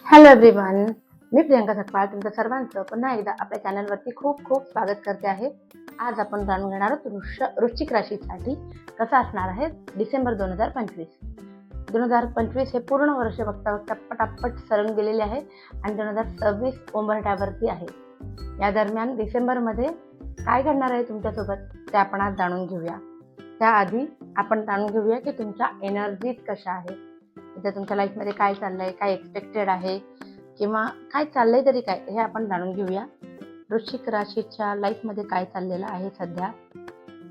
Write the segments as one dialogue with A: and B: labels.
A: Hello everyone, मी प्रियंका सकपाळ तुमचं सर्वांचं पुन्हा एकदा आपल्या चॅनलवरती खूप खूप स्वागत करते आहे. आज आपण जाणून घेणार आहोत वृश्चिक राशीसाठी कसा असणार आहे डिसेंबर 2025. 2025 हे पूर्ण वर्ष बघता पटापट सरंग गेलेले आहे आणि 2026 उंबरठ्यावरती आहे. या दरम्यान डिसेंबरमध्ये काय घडणार आहे तुमच्यासोबत ते आपण आज जाणून घेऊया. त्याआधी आपण जाणून घेऊया की तुमच्या एनर्जीज कशा आहेत, सध्या तुमच्या लाईफमध्ये काय चाललंय, काय एक्सपेक्टेड आहे किंवा काय चाललंय तरी काय, हे आपण जाणून घेऊया. वृश्चिक राशीच्या लाईफमध्ये काय चाललेलं आहे सध्या.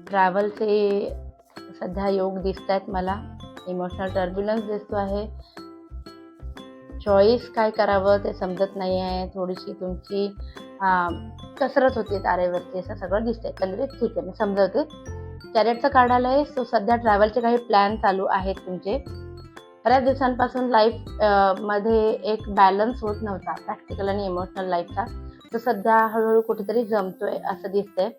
A: ट्रॅव्हलचे सध्या योग दिसत आहेत मला. इमोशनल टर्ब्युलन्स दिसतो आहे. चॉईस काय करावं ते समजत नाही आहे. थोडीशी तुमची कसरत होते तारेवरती, असं सगळं दिसतंय. एकंदरीत ठीक आहे, मी समजवते. कॅरेटचं कार्ड आलंय. सो सध्या ट्रॅव्हलचे काही प्लॅन चालू आहेत तुमचे. बऱ्याच दिवसांपासून लाईफ मध्ये एक बॅलन्स होत नव्हता प्रॅक्टिकल आणि इमोशनल लाईफचा, तो सध्या हळूहळू कुठेतरी जमतोय असं दिसतंय.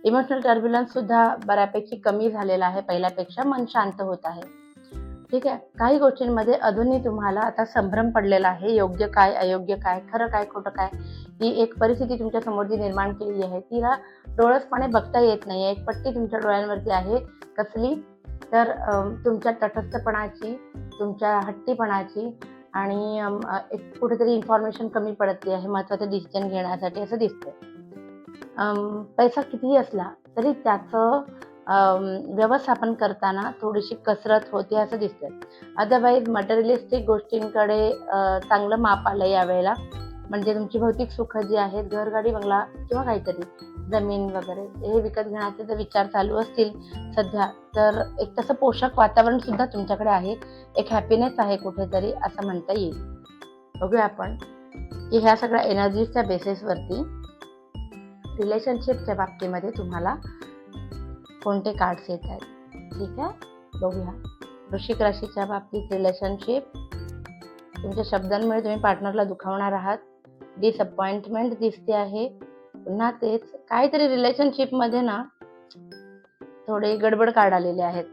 A: इमोशनल टर्ब्युलन्स सुद्धा बऱ्यापैकी कमी झालेला आहे पहिल्यापेक्षा. मन शांत होत आहे. ठीक आहे. काही गोष्टींमध्ये अजूनही तुम्हाला आता संभ्रम पडलेला आहे. योग्य काय, अयोग्य काय, खरं काय, खोटं काय, ही एक परिस्थिती तुमच्या समोर जी निर्माण केलेली आहे तिला डोळसपणे बघता येत नाही. एक पट्टी तुमच्या डोळ्यांवरती आहे. कसली तर तुमच्या तटस्थपणाची, तुमच्या हट्टीपणाची आणि एक कुठेतरी इन्फॉर्मेशन कमी पडते आहे महत्त्वाचं डिसिजन घेण्यासाठी असं दिसतंय. पैसा कितीही असला तरी त्याचं व्यवस्थापन करताना थोडीशी कसरत होते असं दिसतंय. अदरवाईज मटेरियलिस्टिक गोष्टींकडे चांगलं माप आलं यावेळेला. म्हणजे तुमची भौतिक सुख जी आहेत, घरगाडी, बंगला किंवा काहीतरी जमीन वगैरे हे विकत घेण्याचे जर विचार चालू असतील सध्या, तर एक तसं पोषक वातावरण सुद्धा तुमच्याकडे आहे. एक हॅपीनेस आहे कुठेतरी असं म्हणता येईल. बघूया आपण की ह्या सगळ्या एनर्जीजच्या बेसिसवरती रिलेशनशिपच्या बाबतीमध्ये तुम्हाला कोणते कार्ड्स येत आहेत. ठीक आहे, बघूया. वृश्चिक राशीच्या बाबतीत रिलेशनशिप, तुमच्या शब्दांमुळे तुम्ही पार्टनरला दुखावणार आहात. डिसअपॉइंटमेंट दिसते आहे. पुन्हा तेच काहीतरी रिलेशनशिपमध्ये ना थोडे गडबड कार्ड आलेले आहेत.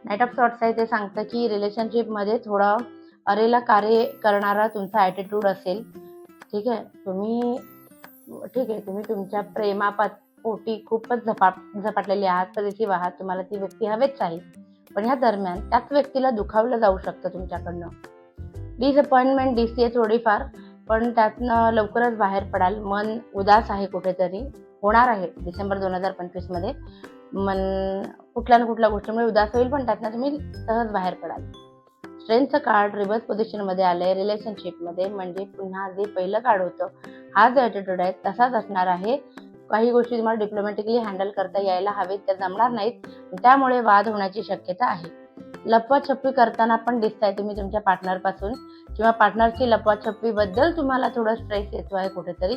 A: नाईट ऑफ सॉर्ट्स आहे. ते सांगतं की रिलेशनशिपमध्ये थोडा अरेला कार्य करणारा तुमचा ॲटिट्यूड असेल. ठीक आहे, तुम्ही तुमच्या प्रेमापोटी खूपच झपाटलेले आहात, पॉझिटिव्ह आहात. तुम्हाला ती व्यक्ती हवेच आहे, पण ह्या दरम्यान त्याच व्यक्तीला दुखावलं जाऊ शकतं तुमच्याकडनं. डिसअपॉइंटमेंट दिसते थोडीफार, पण त्यातनं लवकरच बाहेर पडाल. मन उदास आहे कुठेतरी, होणार आहे डिसेंबर 2025 मन कुठल्या ना कुठल्या गोष्टीमुळे उदास होईल, पण त्यातनं तुम्ही सहज बाहेर पडाल. स्ट्रेंथचं कार्ड रिव्हर्स पोझिशनमध्ये आलंय रिलेशनशिपमध्ये. म्हणजे पुन्हा जे पहिलं कार्ड होतं, हा जो ॲटिट्यूड आहे तसाच असणार आहे. काही गोष्टी तुम्हाला डिप्लोमॅटिकली हँडल करता यायला हवेत, त्या जमणार नाहीत, त्यामुळे वाद होण्याची शक्यता आहे. लपवाछपवी करताना पण दिसताय तुम्ही तुमच्या पार्टनरपासून, किंवा पार्टनरची लपवाछपवीबद्दल तुम्हाला थोडं स्ट्रेस येतो आहे कुठेतरी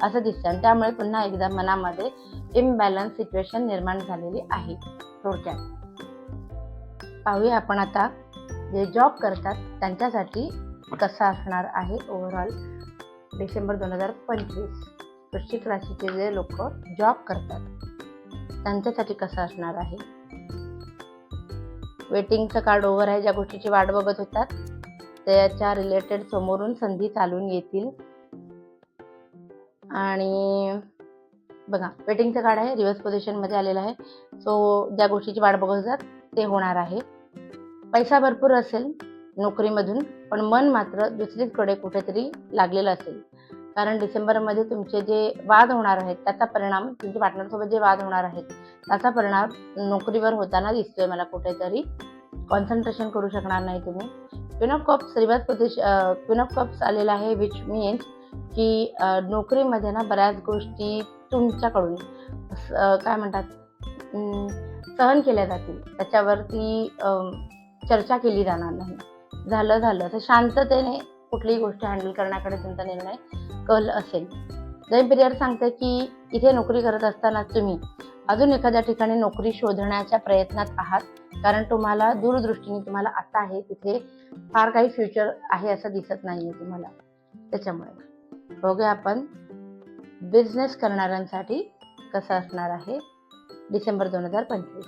A: असं दिसतं, आणि त्यामुळे पुन्हा एकदा मनामध्ये इम्बॅलन्स सिच्युएशन निर्माण झालेली आहे. थोडक्यात पाहूया आपण आता जे जॉब करतात त्यांच्यासाठी कसा असणार आहे ओव्हरऑल डिसेंबर 2025. वृश्चिक राशीचे जे लोक जॉब करतात त्यांच्यासाठी कसं असणार आहे. वेटिंगचं कार्ड ओव्हर आहे. ज्या गोष्टीची वाट बघत होतात त्याच्या रिलेटेड समोरून संधी चालून येतील. आणि बघा, वेटिंगचं कार्ड आहे, रिव्हर्स पोझिशनमध्ये आलेलं आहे. सो ज्या गोष्टीची वाट बघत होतात ते होणार आहे. पैसा भरपूर असेल नोकरीमधून, पण मन मात्र दुसरीकडे कुठेतरी लागलेलं असेल. कारण डिसेंबरमध्ये तुमचे जे वाद होणार आहेत त्याचा परिणाम, तुमच्या पार्टनरसोबत जे वाद होणार आहेत त्याचा परिणाम नोकरीवर होताना दिसतोय मला कुठेतरी. कॉन्सन्ट्रेशन करू शकणार नाही तुम्ही. Queen of cups reverse position, queen of cups आलेला आहे, विच मीन्स की नोकरीमध्ये ना बऱ्याच गोष्टी तुमच्याकडून काय म्हणतात सहन केल्या जातील. त्याच्यावरती चर्चा केली जाणार नाही. झालं असं शांततेने कुठलीही गोष्ट हँडल करण्याकडे तुमचा निर्णय कल असेल. टाइम पिरियड सांगतं की इथे नोकरी करत असताना तुम्ही अजून एखाद्या ठिकाणी नोकरी शोधण्याच्या प्रयत्नात आहात, कारण तुम्हाला दूरदृष्टीने तुम्हाला आता आहे तिथे फार काही फ्युचर आहे असं दिसत नाहीये तुम्हाला. त्याच्यामुळे बघूया आपण बिझनेस करणाऱ्यांसाठी कसं असणार आहे डिसेंबर 2025.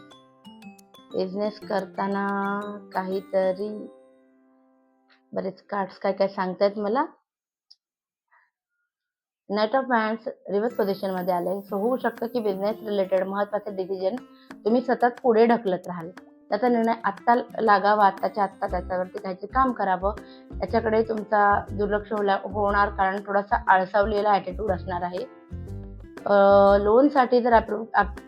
A: बिझनेस करताना काहीतरी बरेच कार्ड्स काय काय सांगतायत मला. नाईट ऑफ वॅन्स रिव्हर्स पोझिशनमध्ये आले. सो होऊ शकतं की बिझनेस रिलेटेड महत्त्वाचे डिसिजन तुम्ही सतत पुढे ढकलत राहाल. त्याचा निर्णय आत्ता लागावा, आत्ताच्या आत्ता त्याच्यावरती काहीतरी काम करावं, याच्याकडे तुमचा दुर्लक्ष होणार, कारण थोडासा आळसावलेला ॲटिट्यूड असणार आहे. लोनसाठी जर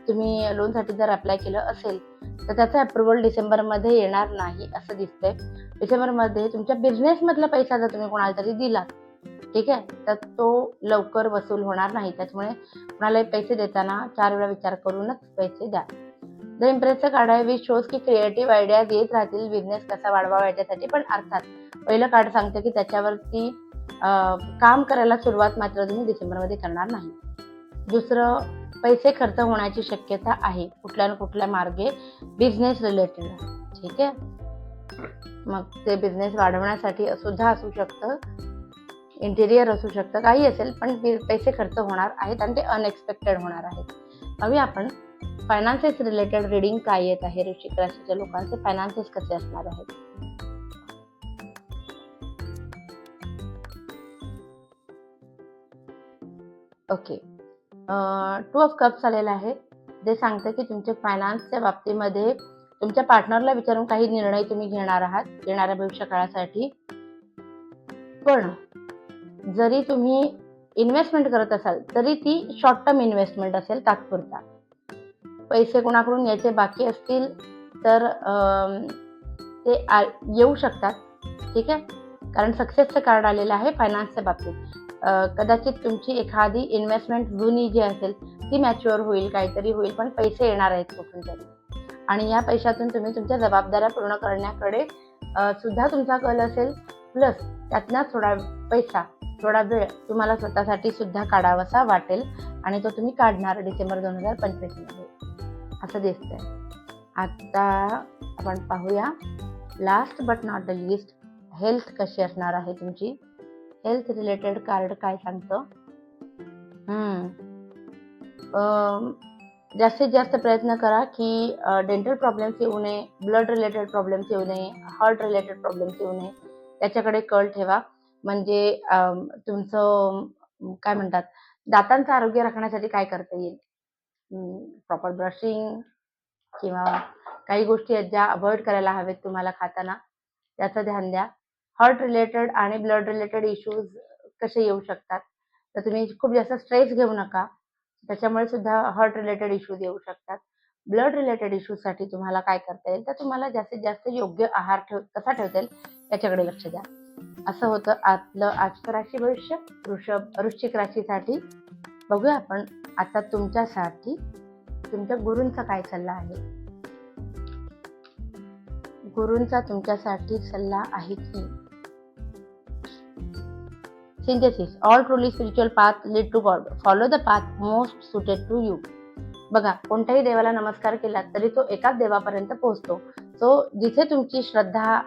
A: तुम्ही लोनसाठी जर अप्लाय केलं असेल तर त्याचं अप्रुव्हल डिसेंबरमध्ये येणार नाही असं दिसतंय. डिसेंबरमध्ये तुमच्या बिझनेसमधला पैसा जर तुम्ही कोणाला तरी दिला, ठीक आहे, तर तो लवकर वसूल होणार नाही. त्याच्यामुळे कोणालाही पैसे देताना 4 वेळा विचार करूनच पैसे द्या. द इम्प्रेसचं कार्ड आहे विच शोज की क्रिएटिव्ह आयडियाज येत राहतील बिझनेस कसा वाढवावा याच्यासाठी. पण अर्थात पहिलं कार्ड सांगतं की त्याच्यावरती काम करायला सुरुवात मात्र तुम्ही डिसेंबरमध्ये करणार नाही. दुसरं, पैसे खर्च होण्याची शक्यता आहे कुठल्या ना कुठल्या मार्गे बिझनेस रिलेटेड, ठीक आहे. मग ते बिझनेस वाढवण्यासाठी सुद्धा असू शकतं, इंटिरियर असू शकतं, काही असेल, पण पैसे खर्च होणार आहेत आणि ते अनएक्सपेक्टेड होणार आहेत. अभी आपण फायनान्सेस रिलेटेड रीडिंग काय येत आहे वृश्चिक राशीच्या लोकांचे फायनान्सेस कसे असणार आहेत. ओके, 2 ऑफ कप्स आलेला आहे. ते सांगतं की तुमच्या फायनान्सच्या बाबतीमध्ये तुमच्या पार्टनरला विचारून काही निर्णय तुम्ही घेणार आहात येणाऱ्या भविष्यकाळासाठी. पण जरी तुम्ही इन्व्हेस्टमेंट करत असाल तरी ती शॉर्ट टर्म इन्व्हेस्टमेंट असेल, तात्पुरता. पैसे कोणाकडून यायचे बाकी असतील तर ते येऊ शकतात, ठीक आहे, कारण सक्सेसचं कार्ड आलेलं आहे फायनान्सच्या बाबतीत. कदाचित तुमची एखादी इन्व्हेस्टमेंट जुनी जी असेल ती मॅच्युअर होईल, काहीतरी होईल, पण पैसे येणार आहेत कुठून तरी, आणि या पैशातून तुम्ही तुमच्या जबाबदाऱ्या पूर्ण करण्याकडे सुद्धा तुमचा कल असेल. प्लस त्यातनं थोडा वेळ तुम्हाला स्वतःसाठी सुद्धा काढावासा वाटेल आणि तो तुम्ही काढणार डिसेंबर 2025मध्ये असं दिसतंय. आता आपण पाहूया last but not the list, health कशी असणार आहे तुमची. हेल्थ रिलेटेड कार्ड काय सांगतं. जास्तीत जास्त प्रयत्न करा की डेंटल प्रॉब्लेम्स येऊ नये, ब्लड रिलेटेड प्रॉब्लेम्स येऊ नये, हार्ट रिलेटेड प्रॉब्लेम्स येऊ नये, त्याच्याकडे कल ठेवा. म्हणजे तुमचं काय म्हणतात, दातांचं आरोग्य राखण्यासाठी काय करता येईल, प्रॉपर ब्रशिंग किंवा काही गोष्टी आहेत ज्या अवॉइड करायला हवेत तुम्हाला खाताना, त्याचं ध्यान द्या. हार्ट रिलेटेड आणि ब्लड रिलेटेड इश्यूज कसे येऊ शकतात, तर तुम्ही खूप जास्त स्ट्रेस घेऊ नका, त्याच्यामुळे सुद्धा हार्ट रिलेटेड इश्यूज येऊ शकतात. ब्लड रिलेटेड इश्यूजसाठी तुम्हाला काय करता येईल, तर तुम्हाला जास्तीत जास्त योग्य आहार कसा ठेवता येईल याच्याकडे लक्ष द्या. असं होतं आजचं राशी भविष्य वृश्चिक राशीसाठी. बघूया आपण आता तुमच्यासाठी तुमच्या गुरूंचा काय सल्ला आहे. गुरूंचा तुमच्यासाठी सल्ला आहे की synthesis, all truly spiritual path lead to God, follow the path most suited to you. बघा, कोणत्याही देवाला नमस्कार केला तरी तो एकाच देवापर्यंत पोहोचतो. सो जिथे तुमची श्रद्धा,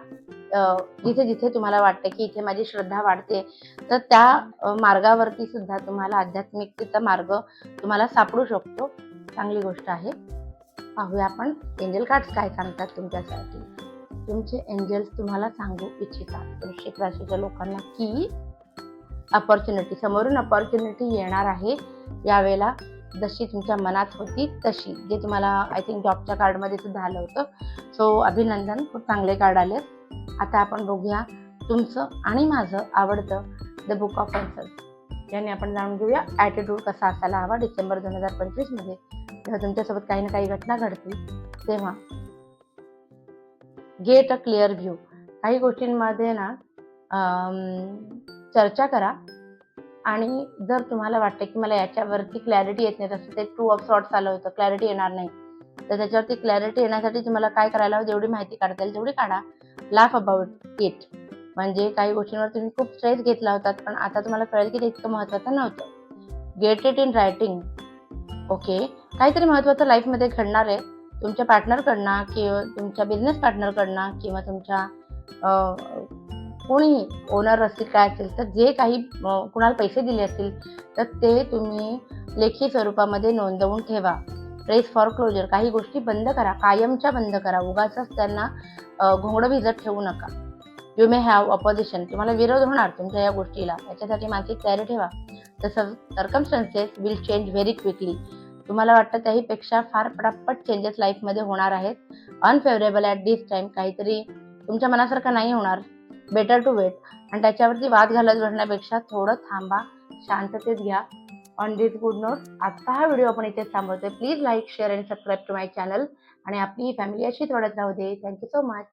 A: जिथे जिथे तुम्हाला वाटते की इथे माझी श्रद्धा वाढते, तर त्या मार्गावरती सुद्धा तुम्हाला आध्यात्मिकतेचा मार्ग तुम्हाला सापडू शकतो. चांगली गोष्ट आहे. पाहूया आपण एंजल कार्ड्स काय सांगतात तुमच्यासाठी. तुमचे एंजल्स तुम्हाला सांगू इच्छितात वृश्चिक राशीच्या लोकांना की अपॉर्च्युनिटी, समोरून अपॉर्च्युनिटी येणार आहे यावेळेला, जशी तुमच्या मनात होती तशी, जे तुम्हाला आय थिंक जॉबच्या कार्डमध्ये सुद्धा आलं होतं. सो अभिनंदन, खूप चांगले कार्ड आले. आता आपण बघूया तुमचं आणि माझं आवडतं द बुक ऑफ आन्सर्स, याने आपण जाणून घेऊया ॲटिट्यूड कसा असायला हवा डिसेंबर 2025मध्ये, जेव्हा तुमच्यासोबत काही ना काही घटना घडतील तेव्हा. गेट अ क्लिअर व्ह्यू, काही गोष्टींमध्ये ना चर्चा करा, आणि जर तुम्हाला वाटतं की मला याच्यावरती क्लॅरिटी येत नाही, तसं ते 2 ऑफ सॉर्ट्स आलं होतं, क्लॅरिटी येणार नाही, तर त्याच्यावरती क्लॅरिटी येण्यासाठी तुम्हाला काय करायला हवं, जेवढी माहिती काढता येईल तेवढी काढा. लाफ अबाउट इट, म्हणजे काही गोष्टींवर तुम्ही खूप स्ट्रेस घेतला होता, पण आता तुम्हाला कळेल की ते इतकं महत्त्वाचं नव्हतं. Get it in writing. Okay, काहीतरी महत्त्वाचं लाईफमध्ये घडणार आहे तुमच्या पार्टनरकडनं किंवा तुमच्या बिझनेस पार्टनरकडनं किंवा तुमच्या कोणीही ओनर असतील काय असेल, तर जे काही कुणाला पैसे दिले असतील तर ते तुम्ही लेखी स्वरूपामध्ये नोंदवून ठेवा. रेस फॉर क्लोजर, काही गोष्टी बंद करा, कायमच्या बंद करा, उगाचच त्यांना घोंगडं भिजत ठेवू नका. यू मे हॅव अपोजिशन, तुम्हाला विरोध होणार तुमच्या या गोष्टीला, याच्यासाठी मानसिक तयारी ठेवा. तसं circumstances will change very quickly, तुम्हाला वाटतं त्याहीपेक्षा फार पटापट चेंजेस लाईफमध्ये होणार आहेत. अनफेवरेबल ॲट दिस टाइम, काहीतरी तुमच्या मनासारखं नाही होणार. बेटर टू वेट, आणि त्याच्यावरती वाद घालत बसण्यापेक्षा थोडं थांबा, शांततेत घ्या. ऑन दिस गुड नोट आजचा हा व्हिडिओ आपण इथेच थांबवतोय. प्लीज लाईक, शेअर आणि सबस्क्राईब टू माय चॅनल, आणि आपली ही फॅमिली अशीच वाढत राहू दे. Thank you so much.